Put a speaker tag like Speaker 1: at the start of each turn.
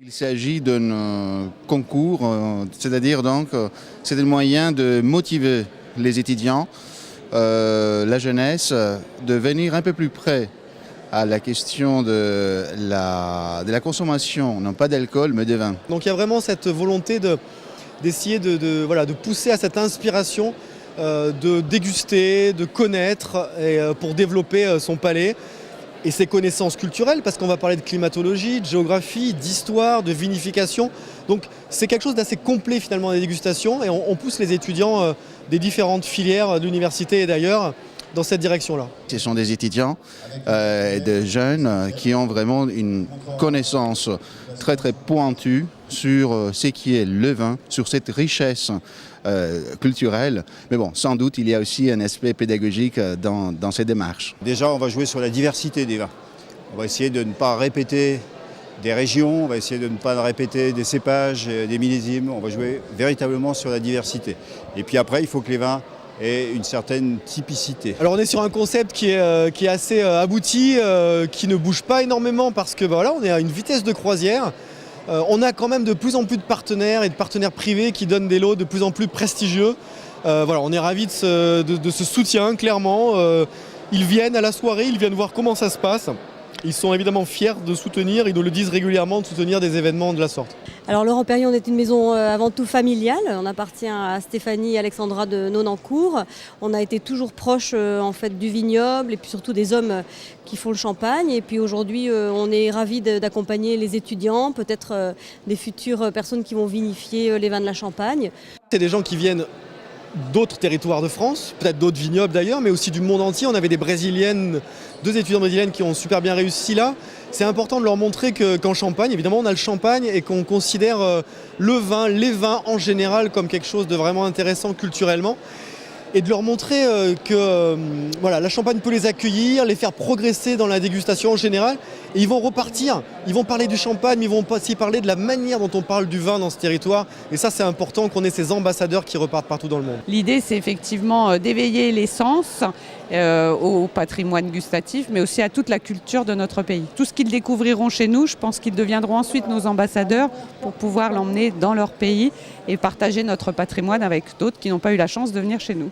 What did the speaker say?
Speaker 1: Il s'agit d'un concours, c'est-à-dire donc c'est un moyen de motiver les étudiants, la jeunesse, de venir un peu plus près à la question de la consommation, non pas d'alcool mais de vin.
Speaker 2: Donc il y a vraiment cette volonté d'essayer de pousser à cette inspiration, de déguster, de connaître et, pour développer son palais. Et ses connaissances culturelles, parce qu'on va parler de climatologie, de géographie, d'histoire, de vinification. Donc c'est quelque chose d'assez complet finalement des dégustations et on pousse les étudiants des différentes filières de l'université et d'ailleurs dans cette direction-là.
Speaker 1: Ce sont des étudiants et des jeunes qui ont vraiment une connaissance très très pointue sur ce qui est le vin, sur cette richesse culturelle. Mais bon, sans doute, il y a aussi un aspect pédagogique dans ces démarches.
Speaker 3: Déjà, on va jouer sur la diversité des vins. On va essayer de ne pas répéter des régions, on va essayer de ne pas répéter des cépages, des millésimes. On va jouer véritablement sur la diversité. Et puis après, il faut que les vins aient une certaine typicité.
Speaker 2: Alors on est sur un concept qui est assez abouti, qui ne bouge pas énormément parce que voilà, on est à une vitesse de croisière. On a quand même de plus en plus de partenaires et de partenaires privés qui donnent des lots de plus en plus prestigieux. Voilà, on est ravis de ce soutien, clairement. Ils viennent à la soirée, ils viennent voir comment ça se passe. Ils sont évidemment fiers de soutenir, ils nous le disent régulièrement, de soutenir des événements de la sorte.
Speaker 4: Alors Laurent Perrier, on est une maison avant tout familiale. On appartient à Stéphanie et Alexandra de Nonancourt. On a été toujours proche en fait du vignoble et puis surtout des hommes qui font le champagne. Et puis aujourd'hui, on est ravis d'accompagner les étudiants, peut-être des futures personnes qui vont vinifier les vins de la Champagne.
Speaker 2: C'est des gens qui viennent d'autres territoires de France, peut-être d'autres vignobles d'ailleurs, mais aussi du monde entier. On avait des Brésiliennes, 2 étudiantes brésiliennes qui ont super bien réussi là. C'est important de leur montrer qu'en Champagne, évidemment, on a le champagne et qu'on considère le vin, les vins en général comme quelque chose de vraiment intéressant culturellement. Et de leur montrer que voilà, la Champagne peut les accueillir, les faire progresser dans la dégustation en général. Et ils vont repartir, ils vont parler du champagne, mais ils vont aussi parler de la manière dont on parle du vin dans ce territoire. Et ça, c'est important qu'on ait ces ambassadeurs qui repartent partout dans le monde.
Speaker 5: L'idée, c'est effectivement d'éveiller les sens au patrimoine gustatif, mais aussi à toute la culture de notre pays. Tout ce qu'ils découvriront chez nous, je pense qu'ils deviendront ensuite nos ambassadeurs pour pouvoir l'emmener dans leur pays et partager notre patrimoine avec d'autres qui n'ont pas eu la chance de venir chez nous.